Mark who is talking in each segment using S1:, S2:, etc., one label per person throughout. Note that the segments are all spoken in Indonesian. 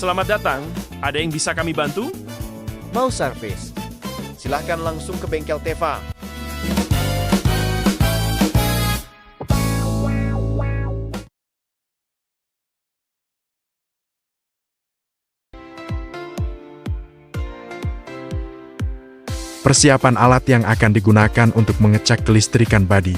S1: Selamat datang. Ada yang bisa kami bantu?
S2: Mau servis? Silahkan langsung ke bengkel Teva.
S3: Persiapan alat yang akan digunakan untuk mengecek kelistrikan bodi.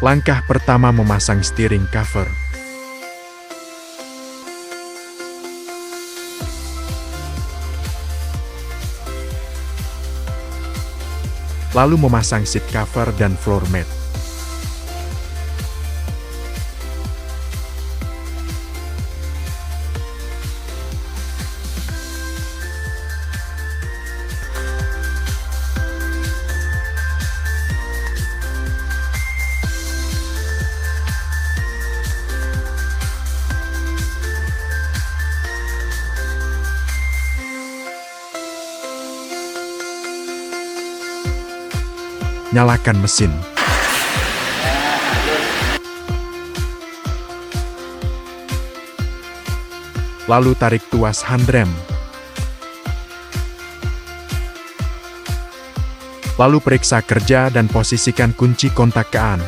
S3: Langkah pertama memasang steering cover. Lalu memasang seat cover dan floor mat. Nyalakan mesin. Lalu tarik tuas handrem. Lalu periksa kerja dan posisikan kunci kontak ke an.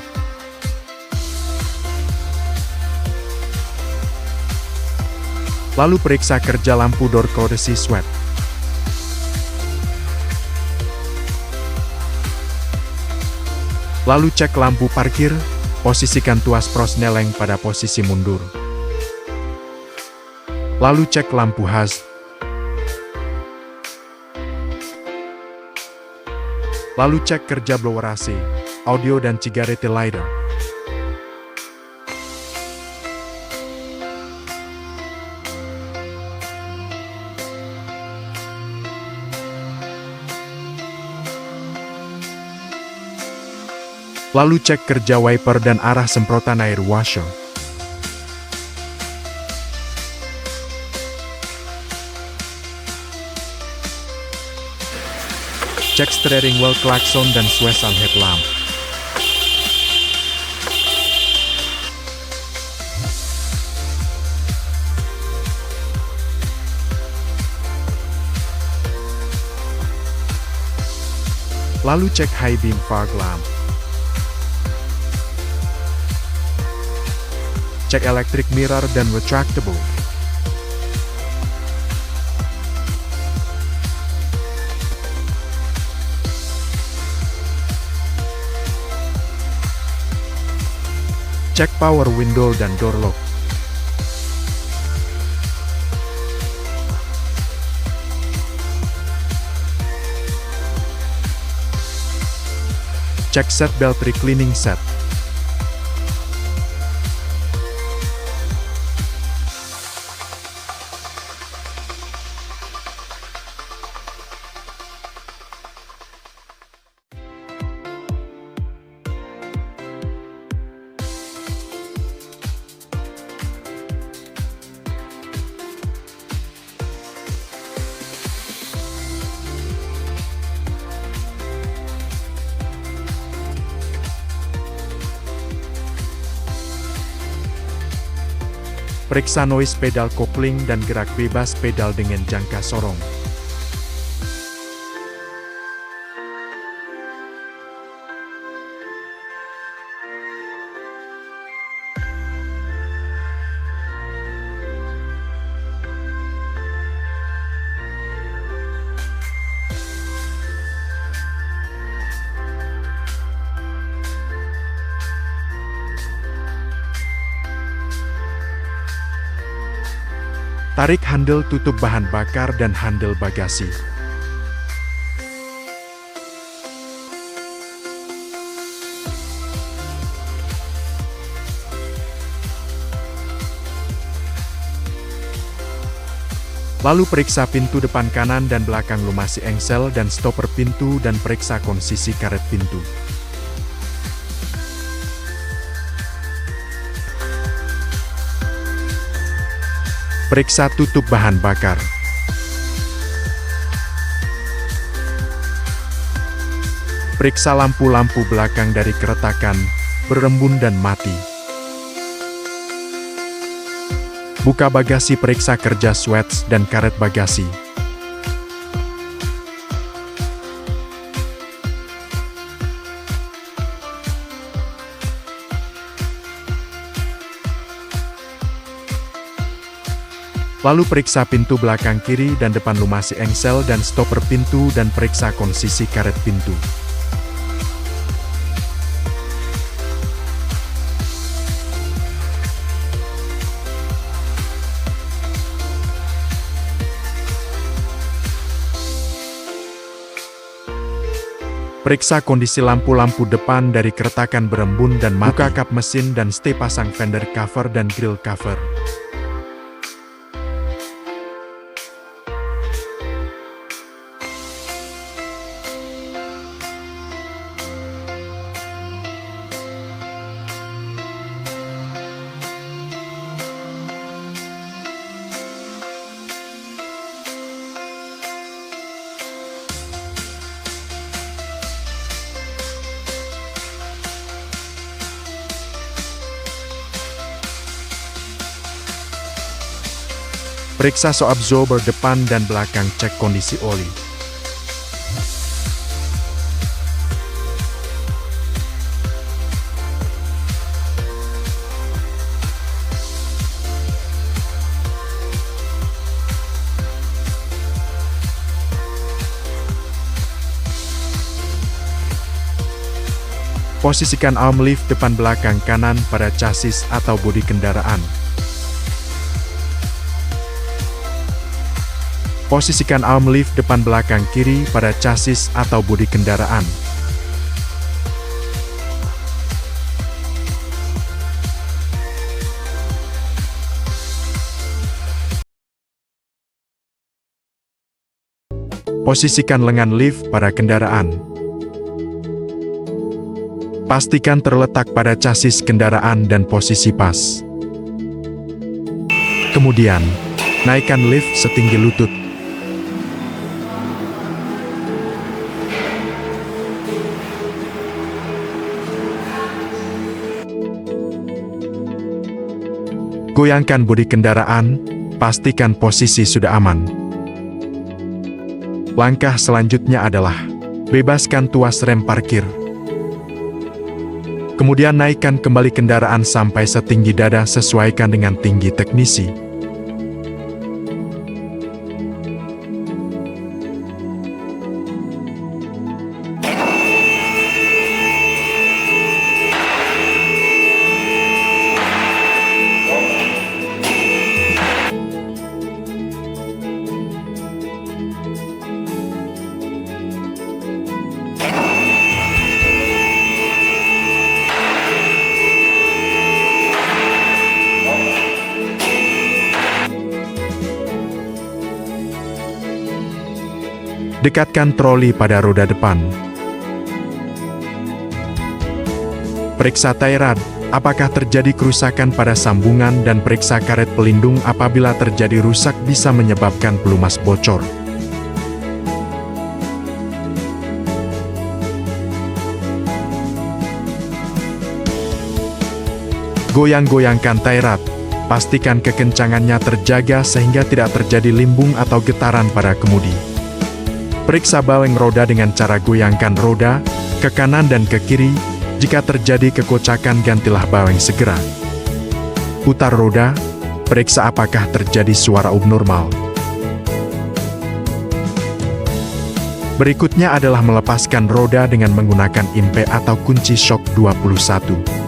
S3: Lalu periksa kerja lampu door courtesy sweep. Lalu cek lampu parkir, posisikan tuas prosneleng pada posisi mundur. Lalu cek lampu HUD. Lalu cek kerja blower AC, audio dan cigarette lighter. Lalu cek kerja wiper dan arah semprotan air washer. Cek steering wheel, klakson, dan suesan headlamp. Lalu cek high beam fog lamp. Cek electric mirror dan retractable. Cek power window dan door lock. Cek set belt recleaning set. Periksa noise pedal kopling dan gerak bebas pedal dengan jangka sorong. Tarik handle tutup bahan bakar dan handle bagasi. Lalu periksa pintu depan kanan dan belakang lumasi engsel dan stopper pintu dan periksa kondisi karet pintu. Periksa tutup bahan bakar. Periksa lampu-lampu belakang dari keretakan, berembun dan mati. Buka bagasi, periksa kerja switch dan karet bagasi. Lalu periksa pintu belakang kiri dan depan lumasi engsel dan stopper pintu dan periksa kondisi karet pintu. Periksa kondisi lampu-lampu depan dari keretakan berembun dan mati. Buka kap mesin dan setir, pasang fender cover dan grill cover. Periksa shock absorber depan dan belakang, cek kondisi oli. Posisikan arm lift depan belakang kanan pada chassis atau bodi kendaraan. Posisikan arm lift depan belakang kiri pada chassis atau bodi kendaraan. Posisikan lengan lift pada kendaraan. Pastikan terletak pada chassis kendaraan dan posisi pas. Kemudian, naikkan lift setinggi lutut. Goyangkan bodi kendaraan, pastikan posisi sudah aman. Langkah selanjutnya adalah bebaskan tuas rem parkir. Kemudian naikkan kembali kendaraan sampai setinggi dada, sesuaikan dengan tinggi teknisi. Dekatkan troli pada roda depan. Periksa tie rod, apakah terjadi kerusakan pada sambungan, dan periksa karet pelindung. Apabila terjadi rusak bisa menyebabkan pelumas bocor. Goyang-goyangkan tie rod, pastikan kekencangannya terjaga sehingga tidak terjadi limbung atau getaran pada kemudi. Periksa baweng roda dengan cara goyangkan roda ke kanan dan ke kiri. Jika terjadi kekocakan, gantilah baweng segera. Putar roda, periksa apakah terjadi suara abnormal. Berikutnya adalah melepaskan roda dengan menggunakan impe atau kunci shock 21.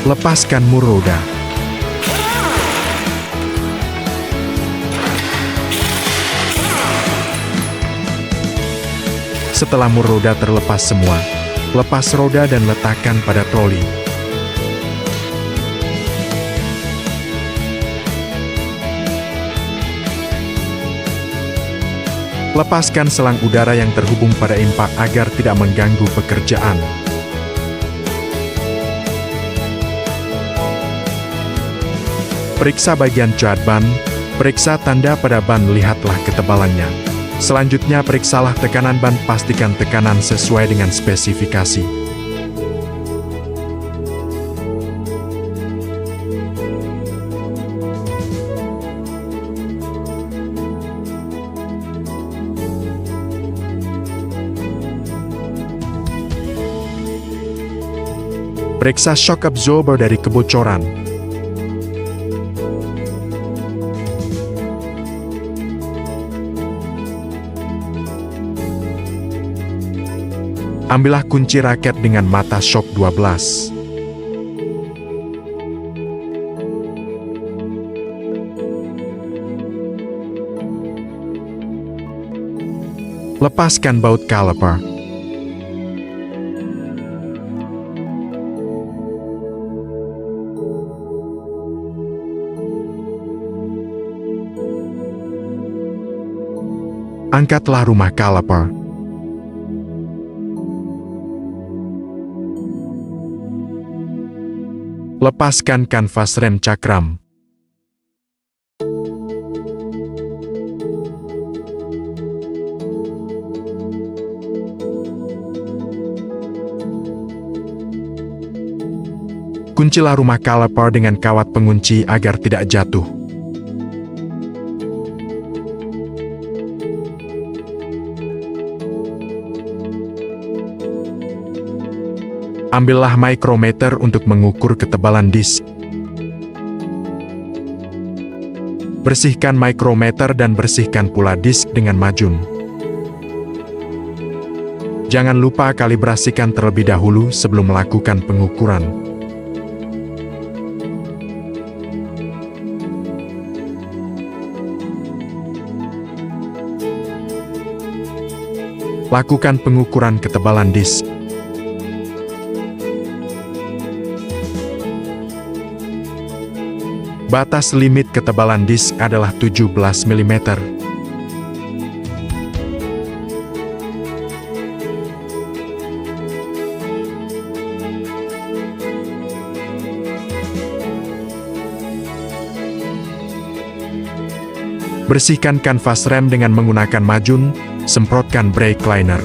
S3: Lepaskan mur roda. Setelah mur roda terlepas semua, lepas roda dan letakkan pada troli. Lepaskan selang udara yang terhubung pada impak agar tidak mengganggu pekerjaan. Periksa bagian cat ban, periksa tanda pada ban, lihatlah ketebalannya. Selanjutnya periksalah tekanan ban, pastikan tekanan sesuai dengan spesifikasi. Periksa shock absorber dari kebocoran. Ambillah kunci raket dengan mata shock 12. Lepaskan baut caliper. Angkatlah rumah caliper. Lepaskan kanvas rem cakram. Kuncilah rumah caliper dengan kawat pengunci agar tidak jatuh. Ambillah micrometer untuk mengukur ketebalan disk. Bersihkan micrometer dan bersihkan pula disk dengan majun. Jangan lupa kalibrasikan terlebih dahulu sebelum melakukan pengukuran. Lakukan pengukuran ketebalan disk. Batas limit ketebalan disk adalah 17 mm. Bersihkan kanvas rem dengan menggunakan majun, semprotkan brake liner.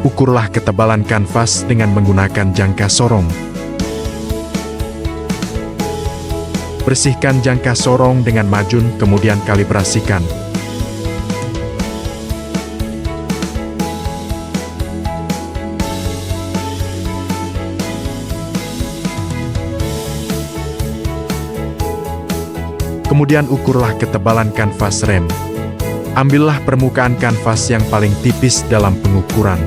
S3: Ukurlah ketebalan kanvas dengan menggunakan jangka sorong. Bersihkan jangka sorong dengan majun, kemudian kalibrasikan. Kemudian ukurlah ketebalan kanvas rem. Ambillah permukaan kanvas yang paling tipis dalam pengukuran.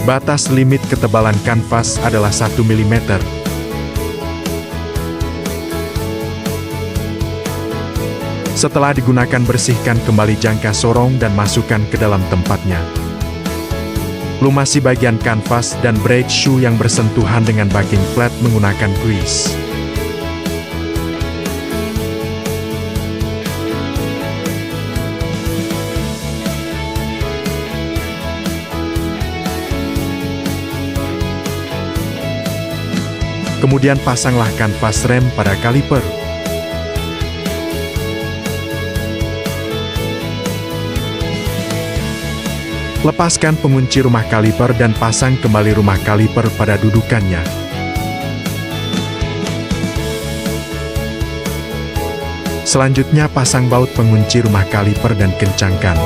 S3: Batas limit ketebalan kanvas adalah 1 mm. Setelah digunakan, bersihkan kembali jangka sorong dan masukkan ke dalam tempatnya. Lumasi bagian kanvas dan brake shoe yang bersentuhan dengan backing flat menggunakan grease. Kemudian pasanglah kanvas rem pada kaliper. Lepaskan pengunci rumah kaliper dan pasang kembali rumah kaliper pada dudukannya. Selanjutnya pasang baut pengunci rumah kaliper dan kencangkan.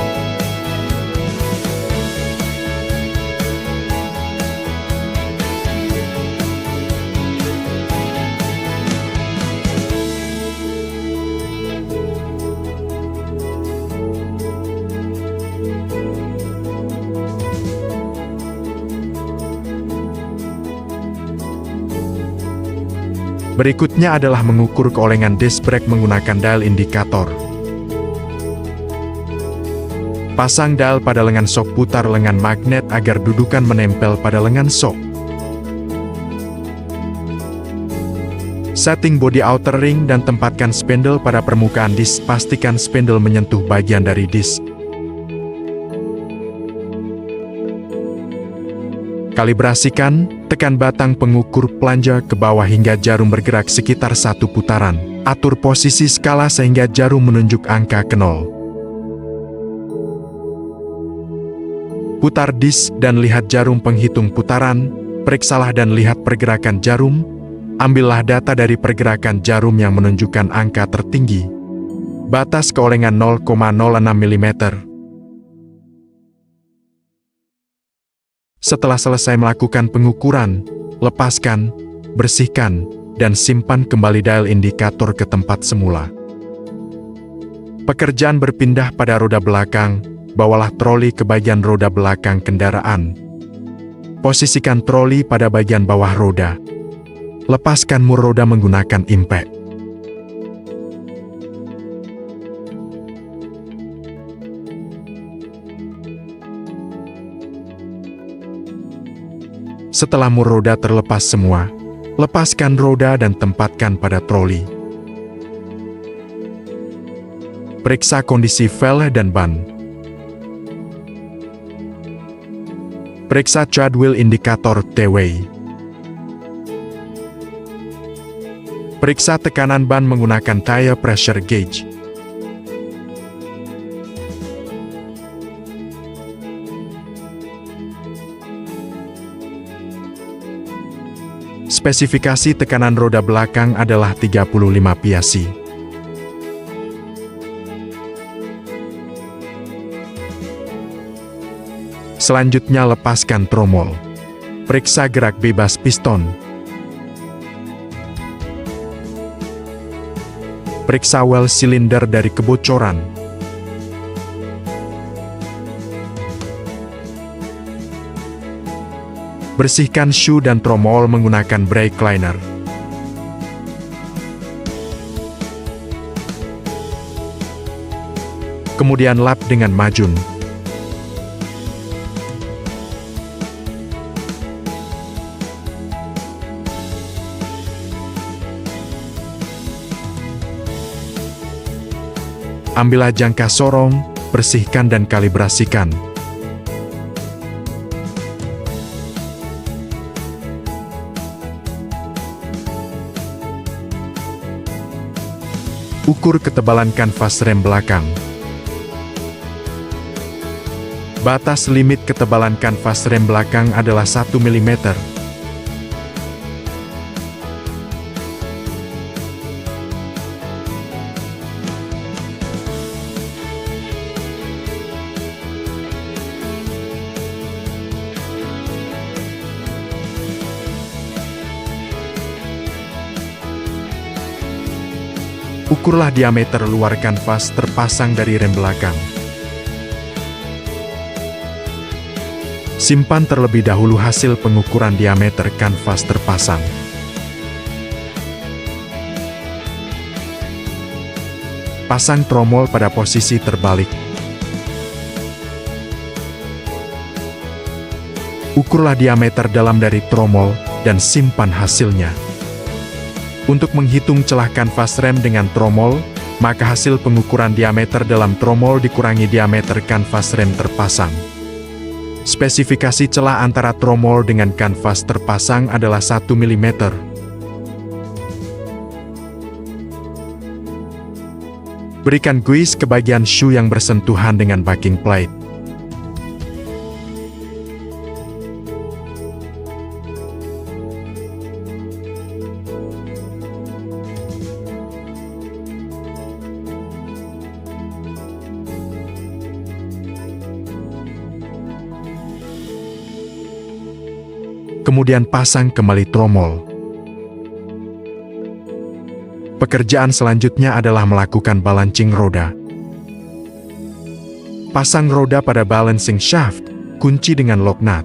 S3: Berikutnya adalah mengukur keolengan disc brake menggunakan dial indikator. Pasang dial pada lengan sok, putar lengan magnet agar dudukan menempel pada lengan sok. Setting body outer ring dan tempatkan spindle pada permukaan disc. Pastikan spindle menyentuh bagian dari disc. Kalibrasikan, tekan batang pengukur planja ke bawah hingga jarum bergerak sekitar 1 putaran. Atur posisi skala sehingga jarum menunjuk angka ke 0. Putar disc dan lihat jarum penghitung putaran, periksalah dan lihat pergerakan jarum, ambillah data dari pergerakan jarum yang menunjukkan angka tertinggi. Batas keolengan 0,06 mm. Setelah selesai melakukan pengukuran, lepaskan, bersihkan, dan simpan kembali dial indikator ke tempat semula. Pekerjaan berpindah pada roda belakang, bawalah troli ke bagian roda belakang kendaraan. Posisikan troli pada bagian bawah roda. Lepaskan mur roda menggunakan impact. Setelah mur roda terlepas semua, lepaskan roda dan tempatkan pada troli. Periksa kondisi velg dan ban. Periksa tread wheel indikator T-way. Periksa tekanan ban menggunakan tire pressure gauge. Spesifikasi tekanan roda belakang adalah 35 PSI. Selanjutnya lepaskan tromol. Periksa gerak bebas piston. Periksa well silinder dari kebocoran. Bersihkan shoe dan tromol menggunakan brake cleaner. Kemudian lap dengan majun. Ambillah jangka sorong, bersihkan dan kalibrasikan. Ukur ketebalan kanvas rem belakang. Batas limit ketebalan kanvas rem belakang adalah 1 mm. Ukurlah diameter luar kanvas terpasang dari rem belakang. Simpan terlebih dahulu hasil pengukuran diameter kanvas terpasang. Pasang tromol pada posisi terbalik. Ukurlah diameter dalam dari tromol dan simpan hasilnya. Untuk menghitung celah kanvas rem dengan tromol, maka hasil pengukuran diameter dalam tromol dikurangi diameter kanvas rem terpasang. Spesifikasi celah antara tromol dengan kanvas terpasang adalah 1 mm. Berikan grease ke bagian shoe yang bersentuhan dengan backing plate. Kemudian pasang kembali tromol. Pekerjaan selanjutnya adalah melakukan balancing roda. Pasang roda pada balancing shaft, kunci dengan lock nut.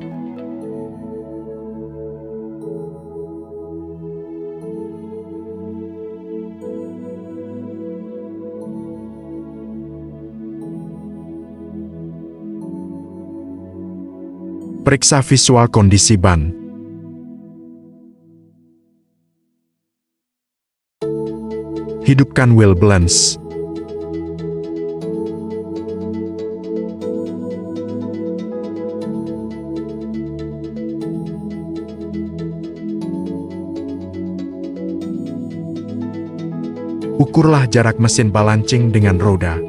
S3: Periksa visual kondisi ban. Hidupkan wheel balance. Ukurlah jarak mesin balancing dengan roda.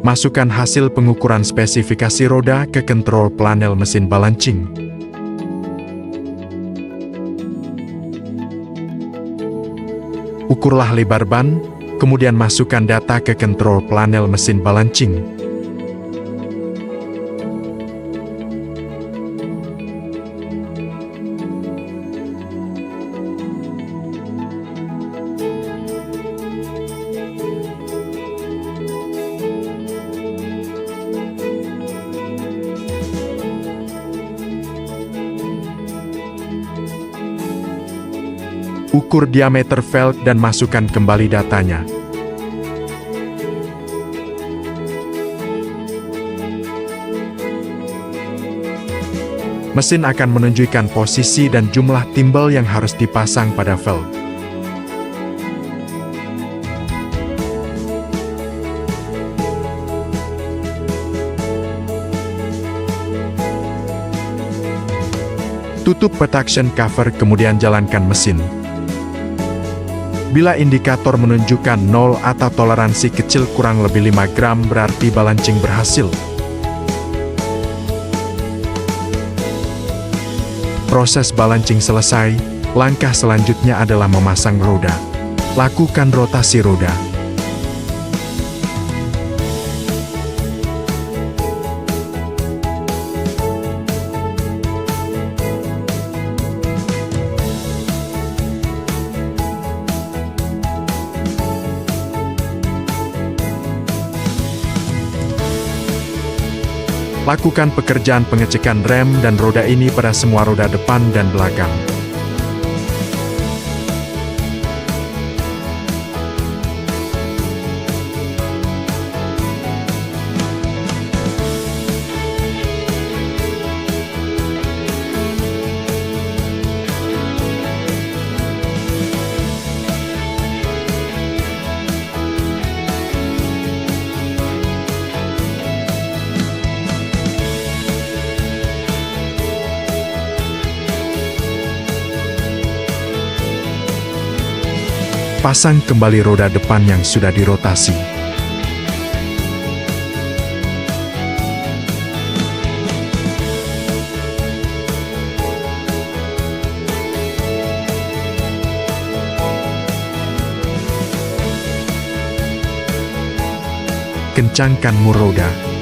S3: Masukkan hasil pengukuran spesifikasi roda ke kontrol panel mesin balancing. Ukurlah lebar ban, kemudian masukkan data ke kontrol panel mesin balancing. Ukur diameter velg dan masukkan kembali datanya. Mesin akan menunjukkan posisi dan jumlah timbal yang harus dipasang pada velg. Tutup protection cover kemudian jalankan mesin. Bila indikator menunjukkan 0 atau toleransi kecil kurang lebih 5 gram berarti balancing berhasil. Proses balancing selesai, langkah selanjutnya adalah memasang roda. Lakukan rotasi roda. Lakukan pekerjaan pengecekan rem dan roda ini pada semua roda depan dan belakang. Pasang kembali roda depan yang sudah dirotasi. Kencangkan mur roda.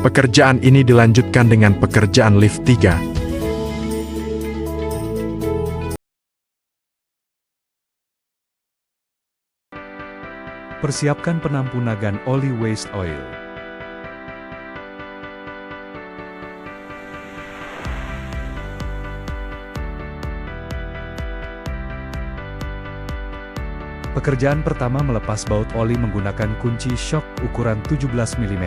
S3: Pekerjaan ini dilanjutkan dengan pekerjaan lift 3.
S4: Persiapkan penampungan oli waste oil. Pekerjaan pertama melepas baut oli menggunakan kunci shock ukuran 17 mm.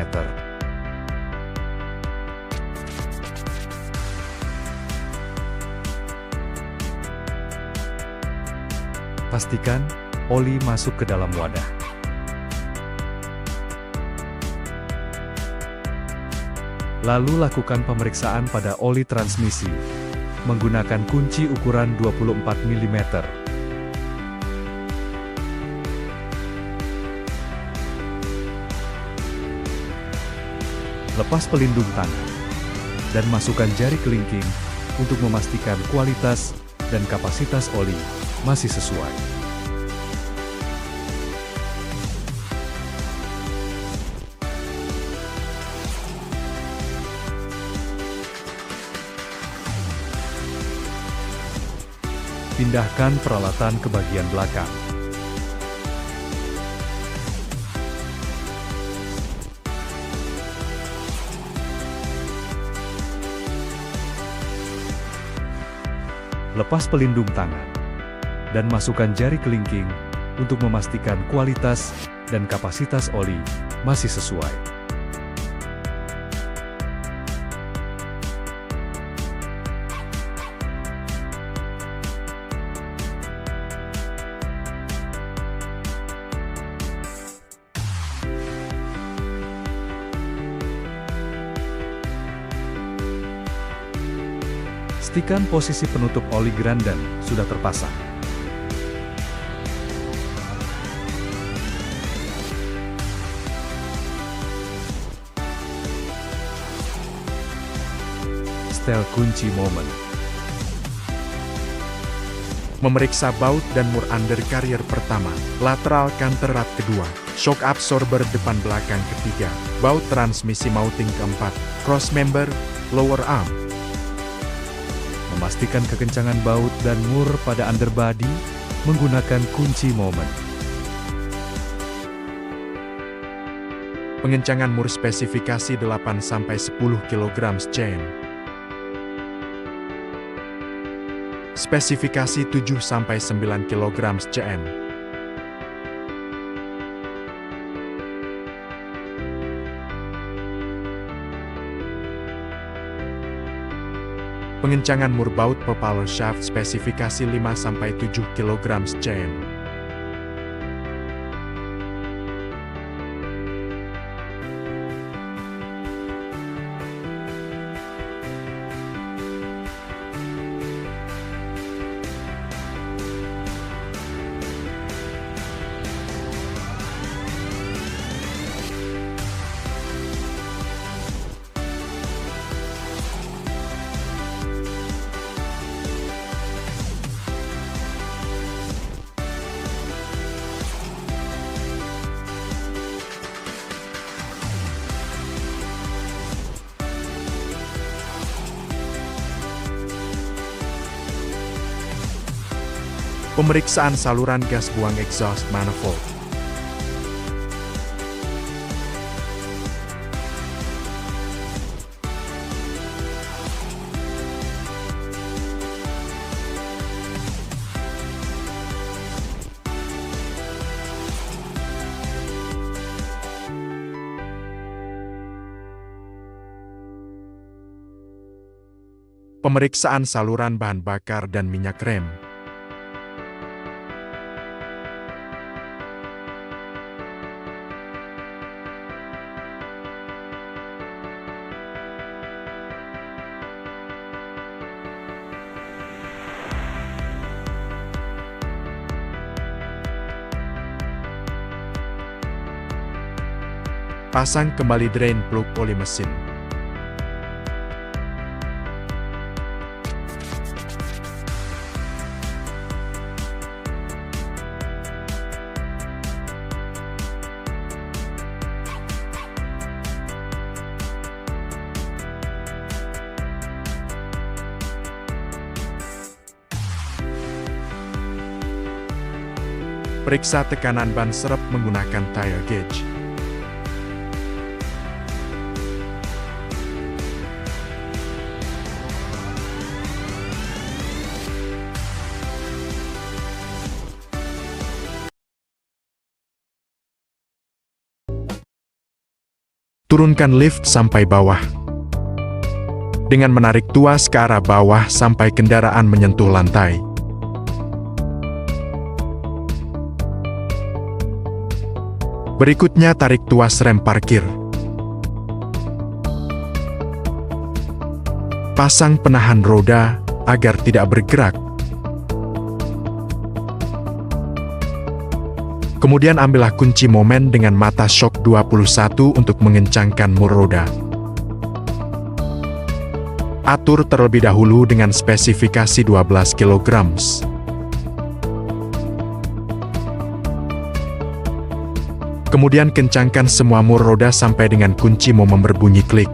S4: Pastikan oli masuk ke dalam wadah. Lalu lakukan pemeriksaan pada oli transmisi menggunakan kunci ukuran 24 mm. Lepas pelindung tangan dan masukkan jari kelingking untuk memastikan kualitas dan kapasitas oli masih sesuai. Pindahkan peralatan ke bagian belakang. lepas pelindung tangan, dan masukkan jari kelingking untuk memastikan kualitas dan kapasitas oli masih sesuai. Pastikan posisi penutup oli grandan sudah terpasang. Setel kunci momen.
S3: Memeriksa baut dan mur undercarrier pertama, lateral counter rad kedua, shock absorber depan belakang ketiga, baut transmisi mounting keempat, cross member, lower arm.
S4: Memastikan kekencangan baut dan mur pada underbody menggunakan kunci momen.
S3: Pengencangan mur spesifikasi 8-10 kg cm. Spesifikasi 7-9 kg cm. Pengencangan mur baut propeller shaft spesifikasi 5-7 kg cm. Pemeriksaan saluran gas buang exhaust manifold. Pemeriksaan saluran bahan bakar dan minyak rem. Pasang kembali drain plug oli mesin. Periksa tekanan ban serep menggunakan tire gauge. Turunkan lift sampai bawah. Dengan menarik tuas ke arah bawah sampai kendaraan menyentuh lantai. Berikutnya tarik tuas rem parkir. Pasang penahan roda agar tidak bergerak. Kemudian ambillah kunci momen dengan mata shock 21 untuk mengencangkan mur roda. Atur terlebih dahulu dengan spesifikasi 12 kg. Kemudian kencangkan semua mur roda sampai dengan kunci momen berbunyi klik.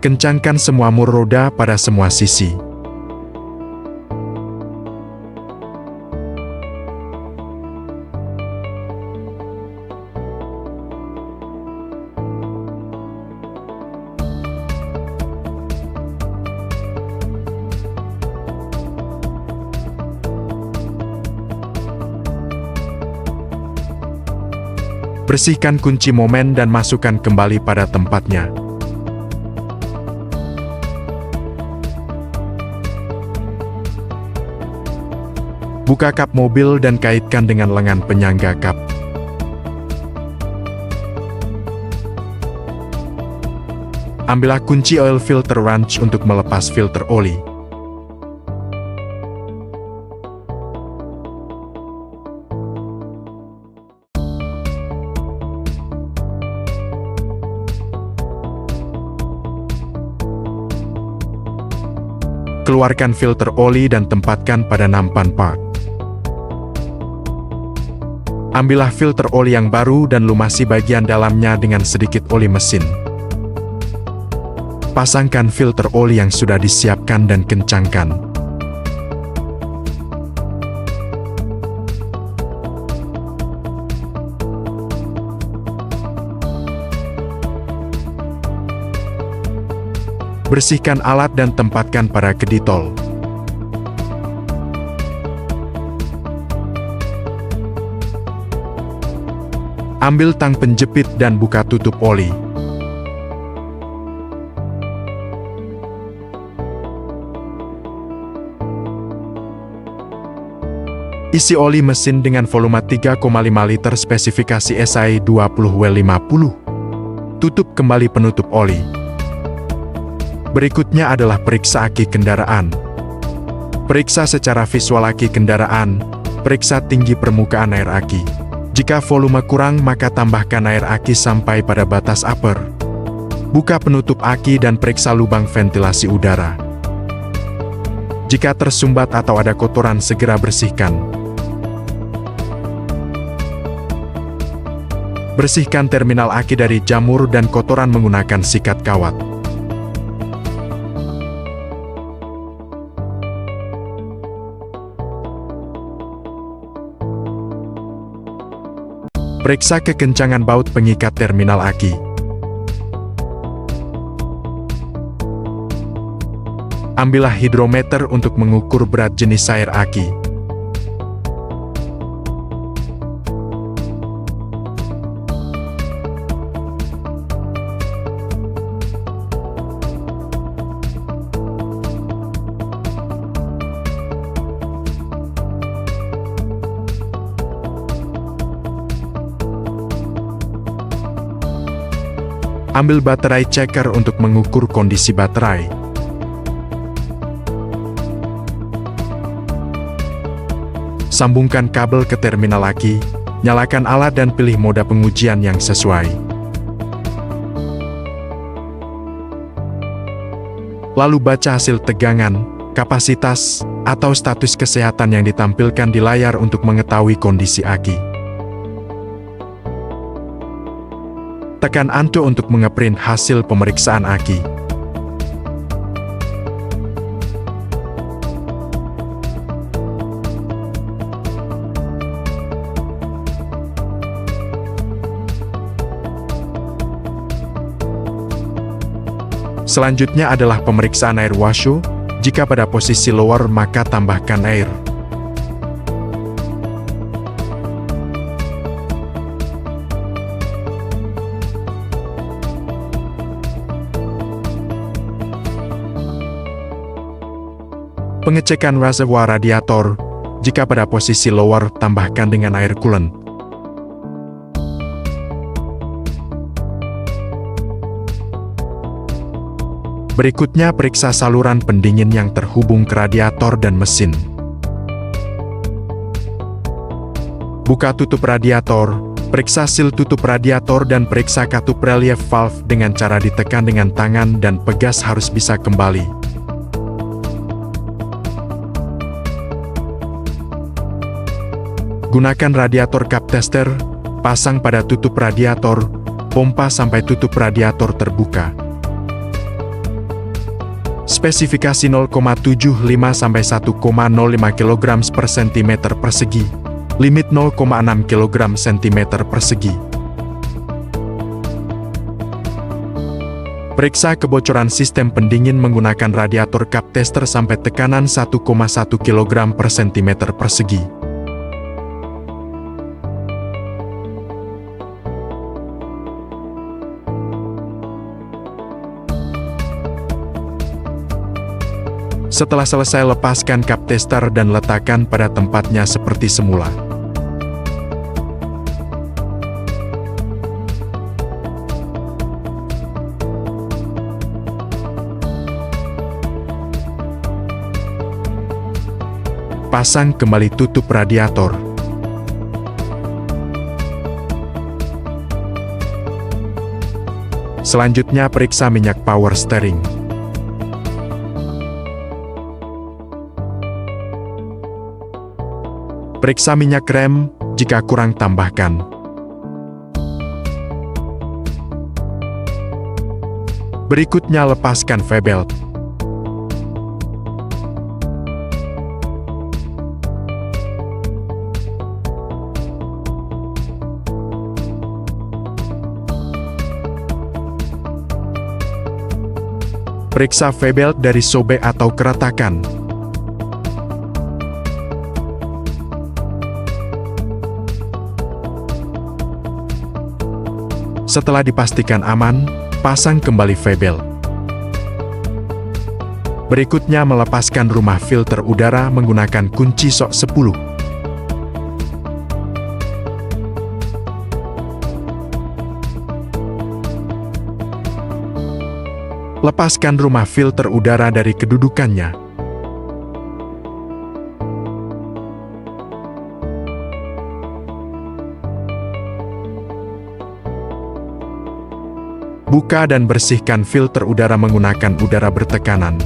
S3: Kencangkan semua mur roda pada semua sisi. Bersihkan kunci momen dan masukkan kembali pada tempatnya. Buka kap mobil dan kaitkan dengan lengan penyangga kap. Ambillah kunci oil filter wrench untuk melepas filter oli. Keluarkan filter oli dan tempatkan pada nampan part. Ambillah filter oli yang baru dan lumasi bagian dalamnya dengan sedikit oli mesin. Pasangkan filter oli yang sudah disiapkan dan kencangkan. Bersihkan alat dan tempatkan pada kedi tol. Ambil tang penjepit dan buka tutup oli. Isi oli mesin dengan volume 3,5 liter spesifikasi SI 20W50. Tutup kembali penutup oli. Berikutnya adalah periksa aki kendaraan. Periksa secara visual aki kendaraan, periksa tinggi permukaan air aki. Jika volume kurang maka tambahkan air aki sampai pada batas upper. Buka penutup aki dan periksa lubang ventilasi udara. Jika tersumbat atau ada kotoran segera bersihkan. Bersihkan terminal aki dari jamur dan kotoran menggunakan sikat kawat. Periksa kekencangan baut pengikat terminal aki. Ambillah hidrometer untuk mengukur berat jenis air aki. Ambil baterai checker untuk mengukur kondisi baterai. Sambungkan kabel ke terminal aki, nyalakan alat dan pilih mode pengujian yang sesuai. Lalu baca hasil tegangan, kapasitas, atau status kesehatan yang ditampilkan di layar untuk mengetahui kondisi aki. Tekan Enter untuk mengeprint hasil pemeriksaan aki. Selanjutnya adalah pemeriksaan air washo. Jika pada posisi lower maka tambahkan air. Pengecekan reservoir radiator. Jika pada posisi lower, tambahkan dengan air coolant. Berikutnya periksa saluran pendingin yang terhubung ke radiator dan mesin. Buka tutup radiator, periksa seal tutup radiator dan periksa katup relief valve dengan cara ditekan dengan tangan dan pegas harus bisa kembali. Gunakan radiator cup tester, pasang pada tutup radiator, pompa sampai tutup radiator terbuka. Spesifikasi 0,75 sampai 1,05 kg per cm persegi. Limit 0,6 kg cm persegi. Periksa kebocoran sistem pendingin menggunakan radiator cup tester sampai tekanan 1,1 kg per cm persegi. Setelah selesai, lepaskan kap tester dan letakkan pada tempatnya seperti semula. Pasang kembali tutup radiator. Selanjutnya, periksa minyak power steering. Periksa minyak rem, jika kurang tambahkan. Berikutnya, lepaskan V-belt. Periksa V-belt dari sobek atau keretakan. Setelah dipastikan aman, pasang kembali V-belt. Berikutnya, melepaskan rumah filter udara menggunakan kunci SOK 10. Lepaskan rumah filter udara dari kedudukannya. Buka dan bersihkan filter udara menggunakan udara bertekanan.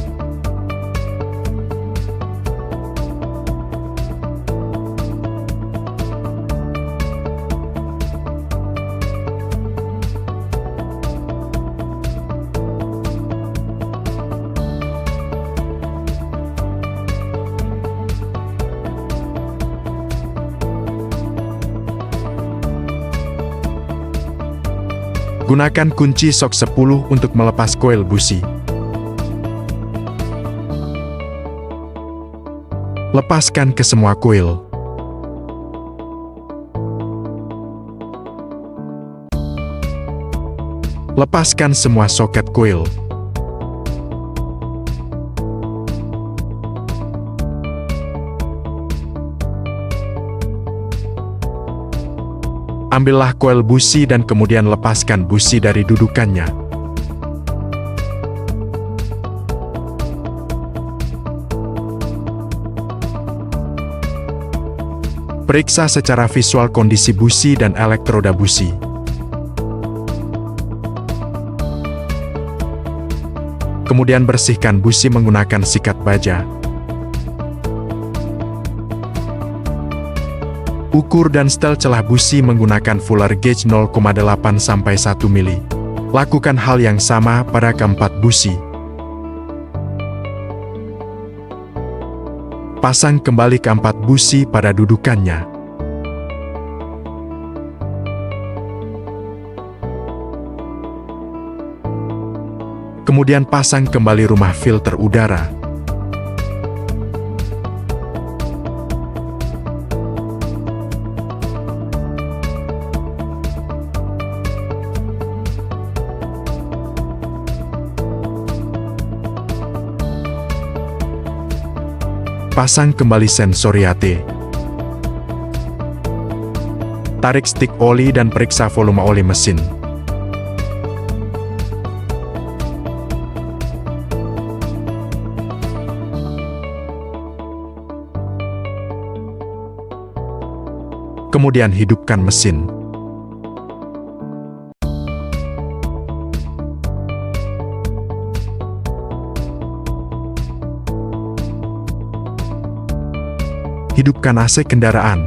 S3: Gunakan kunci SOK 10 untuk melepas koil busi. Lepaskan ke semua koil. Lepaskan semua soket koil. Ambillah koil busi dan kemudian lepaskan busi dari dudukannya. Periksa secara visual kondisi busi dan elektroda busi. Kemudian bersihkan busi menggunakan sikat baja. Ukur dan setel celah busi menggunakan fuller gauge 0,8 sampai 1 mili. Lakukan hal yang sama pada keempat busi. Pasang kembali keempat busi pada dudukannya. Kemudian pasang kembali rumah filter udara. Pasang kembali sensoriate. Tarik stik oli dan periksa volume oli mesin. Kemudian hidupkan mesin. Hidupkan AC kendaraan.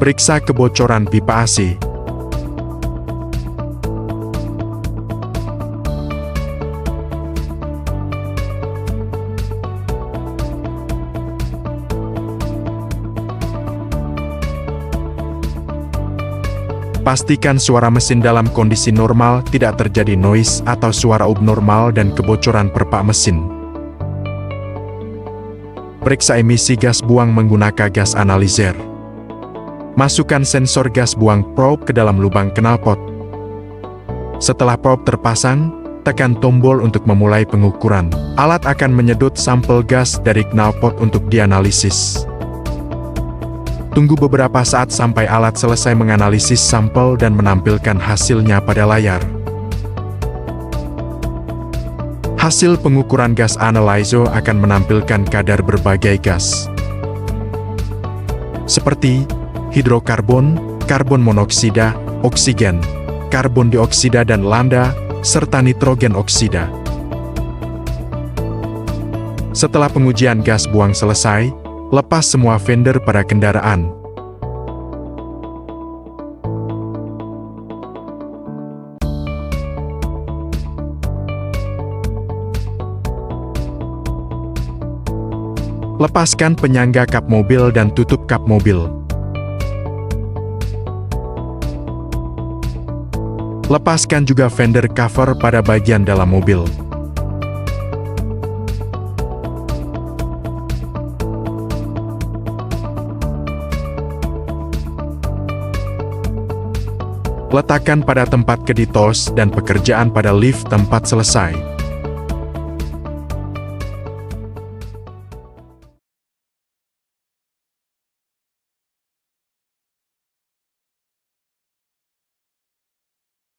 S3: Periksa kebocoran pipa AC. Pastikan suara mesin dalam kondisi normal, tidak terjadi noise atau suara abnormal dan kebocoran perpak mesin. Periksa emisi gas buang menggunakan gas analyzer. Masukkan sensor gas buang probe ke dalam lubang knalpot. Setelah probe terpasang, tekan tombol untuk memulai pengukuran. Alat akan menyedot sampel gas dari knalpot untuk dianalisis. Tunggu beberapa saat sampai alat selesai menganalisis sampel dan menampilkan hasilnya pada layar. Hasil pengukuran gas analyzer akan menampilkan kadar berbagai gas, seperti hidrokarbon, karbon monoksida, oksigen, karbon dioksida dan lambda, serta nitrogen oksida. Setelah pengujian gas buang selesai, lepas semua fender pada kendaraan. Lepaskan penyangga kap mobil dan tutup kap mobil. Lepaskan juga fender cover pada bagian dalam mobil. Letakkan pada tempat keditos dan pekerjaan pada lift tempat selesai.